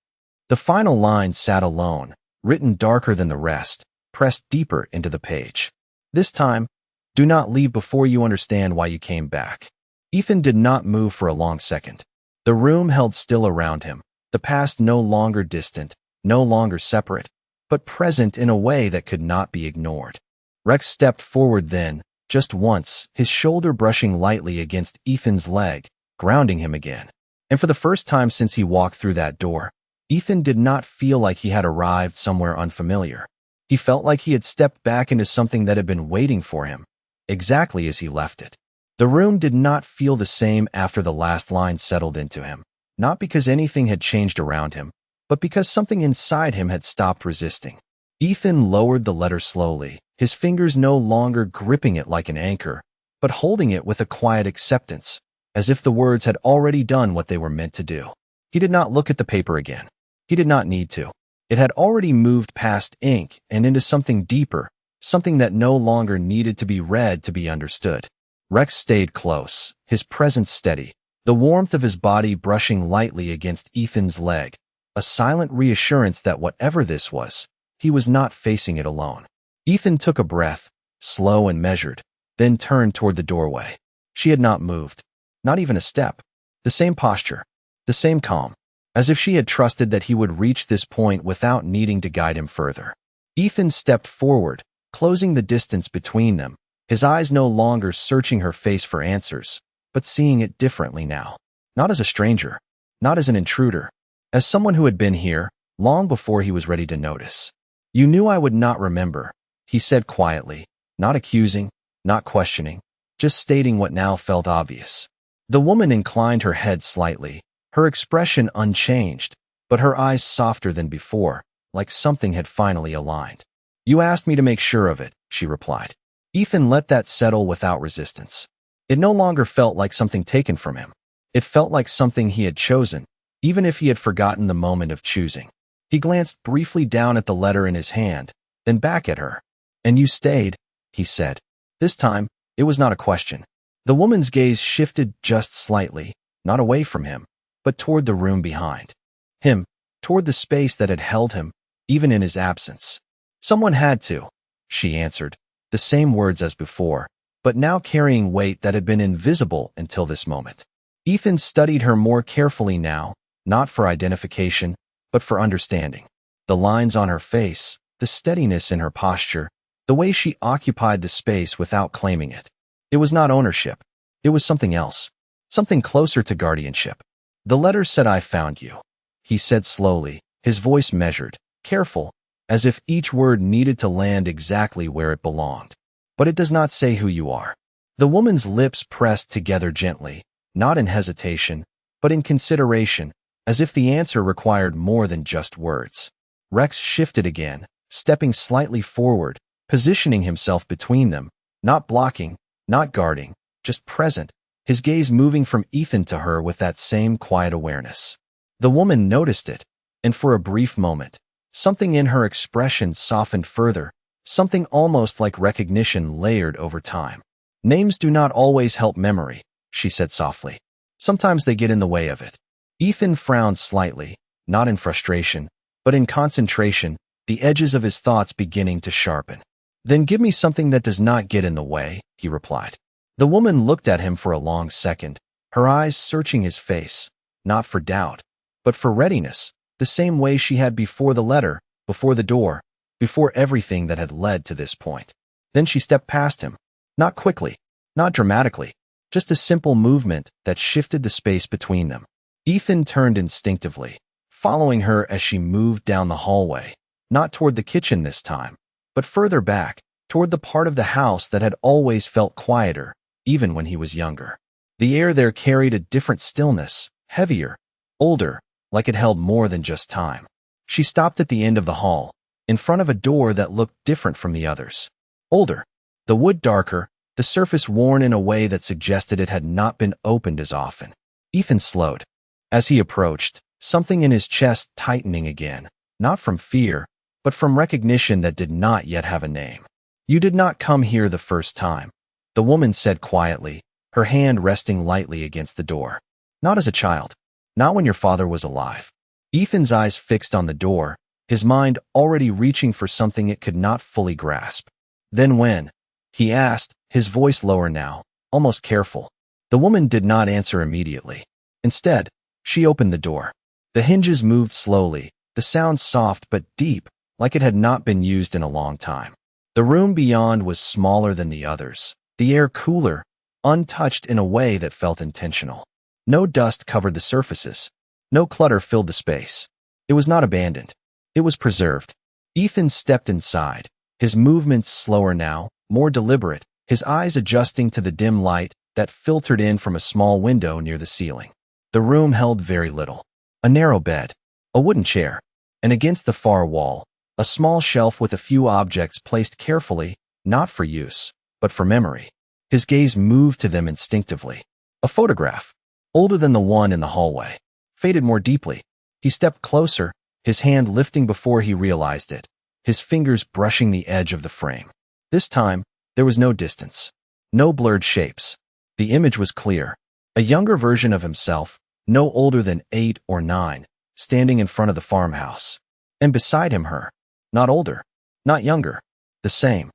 The final line sat alone, written darker than the rest, pressed deeper into the page. This time, do not leave before you understand why you came back. Ethan did not move for a long second. The room held still around him, the past no longer distant, no longer separate, but present in a way that could not be ignored. Rex stepped forward then, just once, his shoulder brushing lightly against Ethan's leg, grounding him again. And for the first time since he walked through that door, Ethan did not feel like he had arrived somewhere unfamiliar. He felt like he had stepped back into something that had been waiting for him, exactly as he left it. The room did not feel the same after the last line settled into him, not because anything had changed around him, but because something inside him had stopped resisting. Ethan lowered the letter slowly, his fingers no longer gripping it like an anchor, but holding it with a quiet acceptance, as if the words had already done what they were meant to do. He did not look at the paper again. He did not need to. It had already moved past ink and into something deeper, something that no longer needed to be read to be understood. Rex stayed close, his presence steady, the warmth of his body brushing lightly against Ethan's leg, a silent reassurance that whatever this was, he was not facing it alone. Ethan took a breath, slow and measured, then turned toward the doorway. She had not moved, not even a step. The same posture, the same calm, as if she had trusted that he would reach this point without needing to guide him further. Ethan stepped forward, closing the distance between them, his eyes no longer searching her face for answers, but seeing it differently now. Not as a stranger, not as an intruder, as someone who had been here, long before he was ready to notice. You knew I would not remember, he said quietly, not accusing, not questioning, just stating what now felt obvious. The woman inclined her head slightly, her expression unchanged, but her eyes softer than before, like something had finally aligned. You asked me to make sure of it, she replied. Ethan let that settle without resistance. It no longer felt like something taken from him. It felt like something he had chosen, even if he had forgotten the moment of choosing. He glanced briefly down at the letter in his hand, then back at her. And you stayed, he said. This time, it was not a question. The woman's gaze shifted just slightly, not away from him, but toward the room behind him, toward the space that had held him, even in his absence. Someone had to, she answered, the same words as before, but now carrying weight that had been invisible until this moment. Ethan studied her more carefully now, not for identification, but for understanding. The lines on her face, the steadiness in her posture, the way she occupied the space without claiming it. It was not ownership. It was something else, something closer to guardianship. The letter said, I found you, he said slowly, his voice measured, careful, as if each word needed to land exactly where it belonged. But it does not say who you are. The woman's lips pressed together gently, not in hesitation, but in consideration, as if the answer required more than just words. Rex shifted again, stepping slightly forward, positioning himself between them, not blocking, not guarding, just present, his gaze moving from Ethan to her with that same quiet awareness. The woman noticed it, and for a brief moment, something in her expression softened further, something almost like recognition layered over time. Names do not always help memory, she said softly. Sometimes they get in the way of it. Ethan frowned slightly, not in frustration, but in concentration, the edges of his thoughts beginning to sharpen. Then give me something that does not get in the way, he replied. The woman looked at him for a long second, her eyes searching his face, not for doubt, but for readiness, the same way she had before the letter, before the door, before everything that had led to this point. Then she stepped past him, not quickly, not dramatically, just a simple movement that shifted the space between them. Ethan turned instinctively, following her as she moved down the hallway, not toward the kitchen this time, but further back, toward the part of the house that had always felt quieter, even when he was younger. The air there carried a different stillness, heavier, older, like it held more than just time. She stopped at the end of the hall, in front of a door that looked different from the others. Older, the wood darker, the surface worn in a way that suggested it had not been opened as often. Ethan slowed. As he approached, something in his chest tightening again, not from fear, but from recognition that did not yet have a name. You did not come here the first time, the woman said quietly, her hand resting lightly against the door. Not as a child. Not when your father was alive. Ethan's eyes fixed on the door, his mind already reaching for something it could not fully grasp. Then when? He asked, his voice lower now, almost careful. The woman did not answer immediately. Instead, she opened the door. The hinges moved slowly, the sound soft but deep, like it had not been used in a long time. The room beyond was smaller than the others, the air cooler, untouched in a way that felt intentional. No dust covered the surfaces. No clutter filled the space. It was not abandoned. It was preserved. Ethan stepped inside, his movements slower now, more deliberate, his eyes adjusting to the dim light that filtered in from a small window near the ceiling. The room held very little. A narrow bed, a wooden chair, and against the far wall, a small shelf with a few objects placed carefully, not for use, but for memory. His gaze moved to them instinctively. A photograph, older than the one in the hallway, faded more deeply. He stepped closer, his hand lifting before he realized it, his fingers brushing the edge of the frame. This time, there was no distance, no blurred shapes. The image was clear. A younger version of himself, no older than 8 or 9, standing in front of the farmhouse. And beside him her, not older, not younger, the same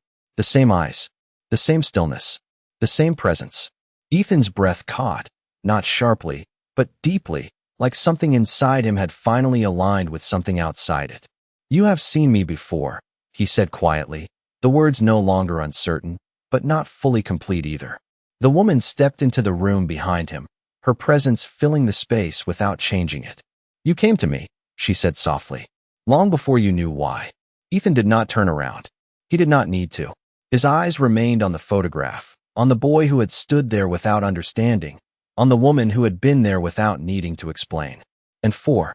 eyes, the same stillness, the same presence. Ethan's breath caught, not sharply, but deeply, like something inside him had finally aligned with something outside it. "You have seen me before," he said quietly, the words no longer uncertain, but not fully complete either. The woman stepped into the room behind him, her presence filling the space without changing it. "You came to me," she said softly, "long before you knew why." Ethan did not turn around. He did not need to. His eyes remained on the photograph, on the boy who had stood there without understanding, on the woman who had been there without needing to explain. And for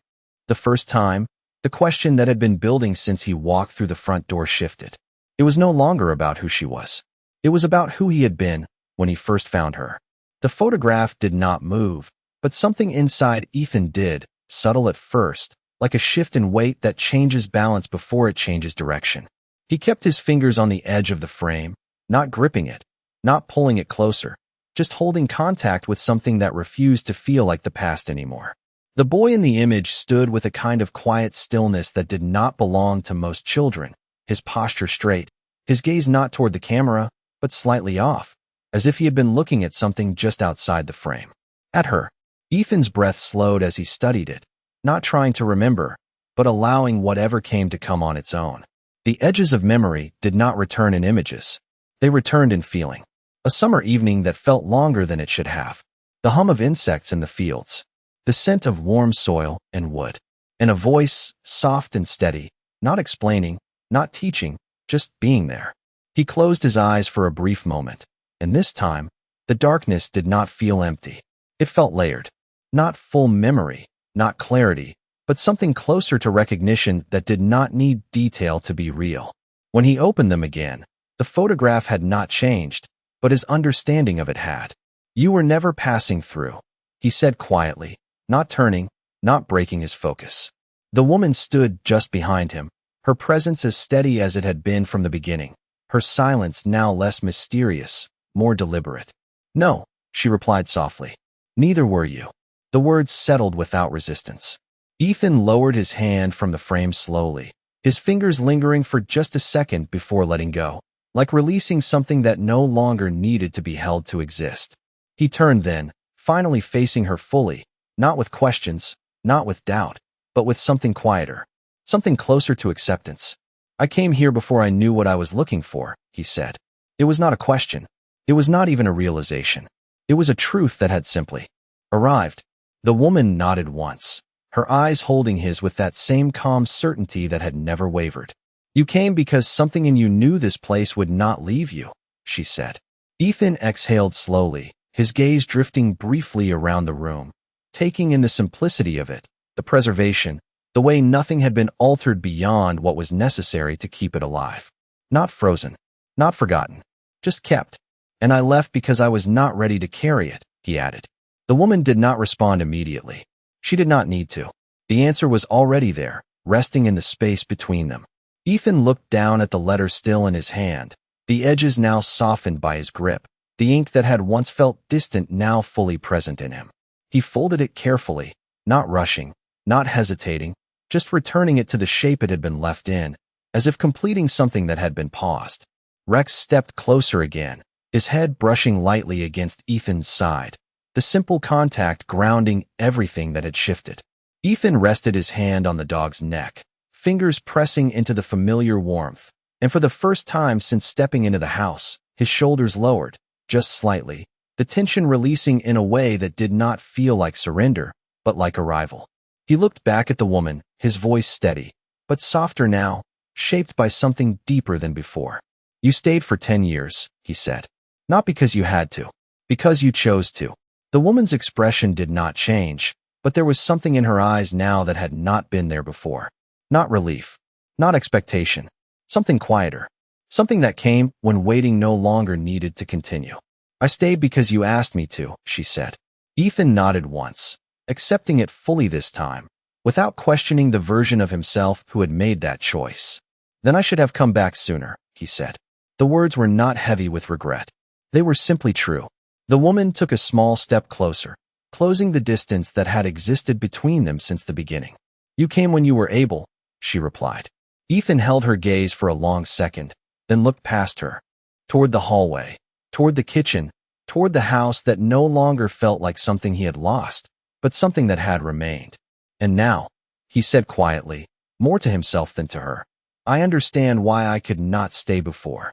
the first time, the question that had been building since he walked through the front door shifted. It was no longer about who she was. It was about who he had been when he first found her. The photograph did not move, but something inside Ethan did, subtle at first, like a shift in weight that changes balance before it changes direction. He kept his fingers on the edge of the frame, not gripping it, not pulling it closer, just holding contact with something that refused to feel like the past anymore. The boy in the image stood with a kind of quiet stillness that did not belong to most children, his posture straight, his gaze not toward the camera, but slightly off, as if he had been looking at something just outside the frame. At her. Ethan's breath slowed as he studied it, not trying to remember, but allowing whatever came to come on its own. The edges of memory did not return in images. They returned in feeling. A summer evening that felt longer than it should have. The hum of insects in the fields. The scent of warm soil and wood. And a voice, soft and steady, not explaining, not teaching, just being there. He closed his eyes for a brief moment, and this time, the darkness did not feel empty. It felt layered. Not full memory, not clarity, but something closer to recognition that did not need detail to be real. When he opened them again, the photograph had not changed, but his understanding of it had. "You were never passing through," he said quietly, not turning, not breaking his focus. The woman stood just behind him, her presence as steady as it had been from the beginning, her silence now less mysterious, more deliberate. "No," she replied softly. "Neither were you." The words settled without resistance. Ethan lowered his hand from the frame slowly, his fingers lingering for just a second before letting go, like releasing something that no longer needed to be held to exist. He turned then, finally facing her fully, not with questions, not with doubt, but with something quieter, something closer to acceptance. "I came here before I knew what I was looking for," he said. It was not a question. It was not even a realization. It was a truth that had simply arrived. The woman nodded once, her eyes holding his with that same calm certainty that had never wavered. "You came because something in you knew this place would not leave you," she said. Ethan exhaled slowly, his gaze drifting briefly around the room, taking in the simplicity of it, the preservation, the way nothing had been altered beyond what was necessary to keep it alive. Not frozen, not forgotten, just kept. "And I left because I was not ready to carry it," he added. The woman did not respond immediately. She did not need to. The answer was already there, resting in the space between them. Ethan looked down at the letter still in his hand, the edges now softened by his grip, the ink that had once felt distant now fully present in him. He folded it carefully, not rushing, not hesitating, just returning it to the shape it had been left in, as if completing something that had been paused. Rex stepped closer again, his head brushing lightly against Ethan's side, the simple contact grounding everything that had shifted. Ethan rested his hand on the dog's neck, fingers pressing into the familiar warmth, and for the first time since stepping into the house, his shoulders lowered, just slightly, the tension releasing in a way that did not feel like surrender, but like arrival. He looked back at the woman, his voice steady, but softer now, shaped by something deeper than before. "You stayed for 10 years, he said. "Not because you had to. Because you chose to." The woman's expression did not change, but there was something in her eyes now that had not been there before. Not relief. Not expectation. Something quieter. Something that came when waiting no longer needed to continue. "I stayed because you asked me to," she said. Ethan nodded once, accepting it fully this time, without questioning the version of himself who had made that choice. "Then I should have come back sooner," he said. The words were not heavy with regret. They were simply true. The woman took a small step closer, closing the distance that had existed between them since the beginning. "You came when you were able," she replied. Ethan held her gaze for a long second, then looked past her, toward the hallway, toward the kitchen, toward the house that no longer felt like something he had lost, but something that had remained. "And now," he said quietly, more to himself than to her, "I understand why I could not stay before."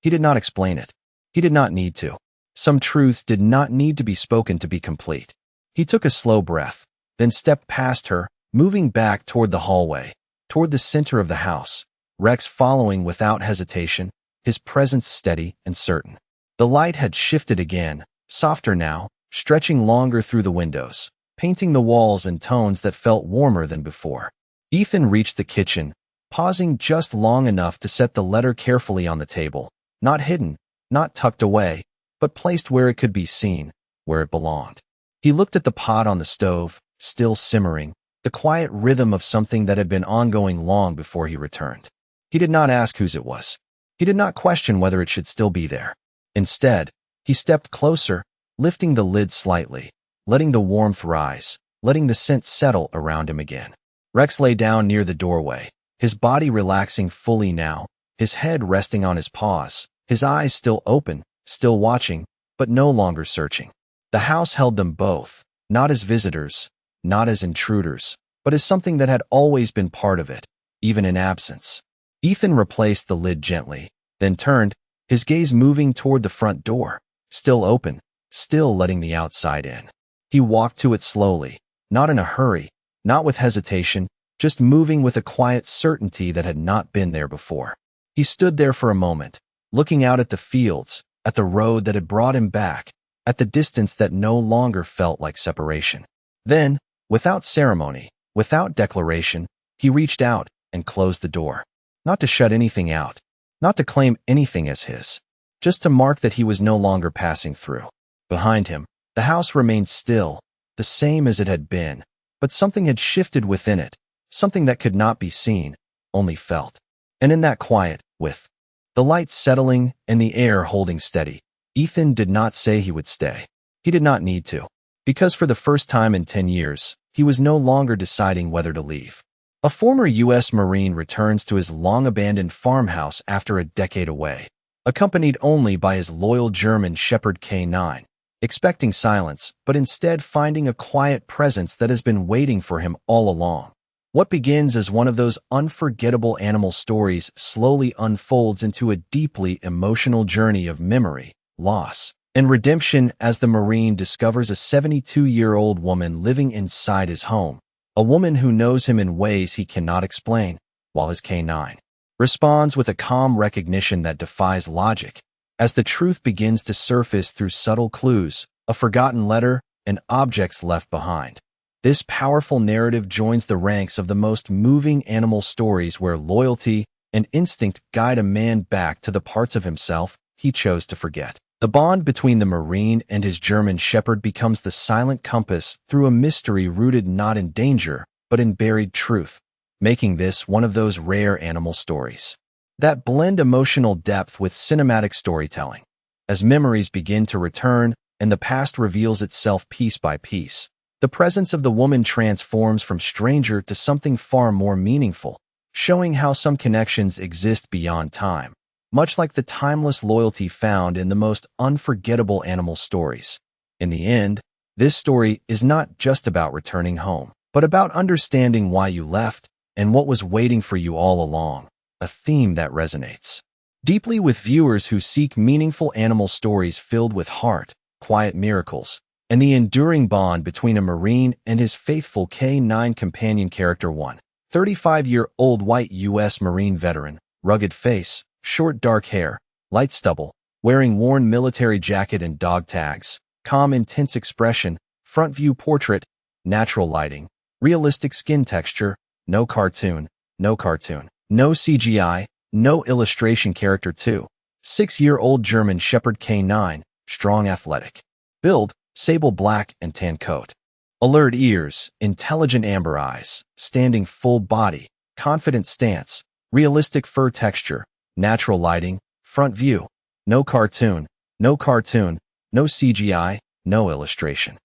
He did not explain it. He did not need to. Some truths did not need to be spoken to be complete. He took a slow breath, then stepped past her, moving back toward the hallway, toward the center of the house, Rex following without hesitation, his presence steady and certain. The light had shifted again, softer now, stretching longer through the windows, painting the walls in tones that felt warmer than before. Ethan reached the kitchen, pausing just long enough to set the letter carefully on the table, not hidden, not tucked away, but placed where it could be seen, where it belonged. He looked at the pot on the stove, still simmering, the quiet rhythm of something that had been ongoing long before he returned. He did not ask whose it was. He did not question whether it should still be there. Instead, he stepped closer, lifting the lid slightly, letting the warmth rise, letting the scent settle around him again. Rex lay down near the doorway, his body relaxing fully now, his head resting on his paws, his eyes still open, still watching, but no longer searching. The house held them both, not as visitors, not as intruders, but as something that had always been part of it, even in absence. Ethan replaced the lid gently, then turned, his gaze moving toward the front door, still open, still letting the outside in. He walked to it slowly, not in a hurry, not with hesitation, just moving with a quiet certainty that had not been there before. He stood there for a moment, looking out at the fields, at the road that had brought him back, at the distance that no longer felt like separation. Then, without ceremony, without declaration, he reached out and closed the door. Not to shut anything out, not to claim anything as his, just to mark that he was no longer passing through. Behind him, the house remained still, the same as it had been, but something had shifted within it, something that could not be seen, only felt. And in that quiet, with the lights settling and the air holding steady, Ethan did not say he would stay. He did not need to, because for the first time in 10 years, he was no longer deciding whether to leave. A former U.S. Marine returns to his long-abandoned farmhouse after a decade away, accompanied only by his loyal German Shepherd K9, expecting silence, but instead finding a quiet presence that has been waiting for him all along. What begins as one of those unforgettable animal stories slowly unfolds into a deeply emotional journey of memory, loss, and redemption as the Marine discovers a 72-year-old woman living inside his home, a woman who knows him in ways he cannot explain, while his K9 responds with a calm recognition that defies logic, as the truth begins to surface through subtle clues, a forgotten letter, and objects left behind. This powerful narrative joins the ranks of the most moving animal stories where loyalty and instinct guide a man back to the parts of himself he chose to forget. The bond between the Marine and his German Shepherd becomes the silent compass through a mystery rooted not in danger, but in buried truth, making this one of those rare animal stories that blend emotional depth with cinematic storytelling. As memories begin to return and the past reveals itself piece by piece, The presence of the woman transforms from stranger to something far more meaningful, showing how some connections exist beyond time, much like the timeless loyalty found in the most unforgettable animal stories. In the end, this story is not just about returning home, but about understanding why you left and what was waiting for you all along, a theme that resonates deeply with viewers who seek meaningful animal stories filled with heart, quiet miracles, and the enduring bond between a Marine and his faithful K-9 companion character. 35-year-old white U.S. Marine veteran, rugged face, short dark hair, light stubble, wearing worn military jacket and dog tags, calm intense expression, front view portrait, natural lighting, realistic skin texture, no cartoon, no CGI, no illustration. Character 2. 6-year-old German Shepherd K9, strong athletic. Build, sable black and tan coat. Alert ears, intelligent amber eyes, standing full body, confident stance, realistic fur texture, natural lighting, front view, no cartoon, no CGI, no illustration.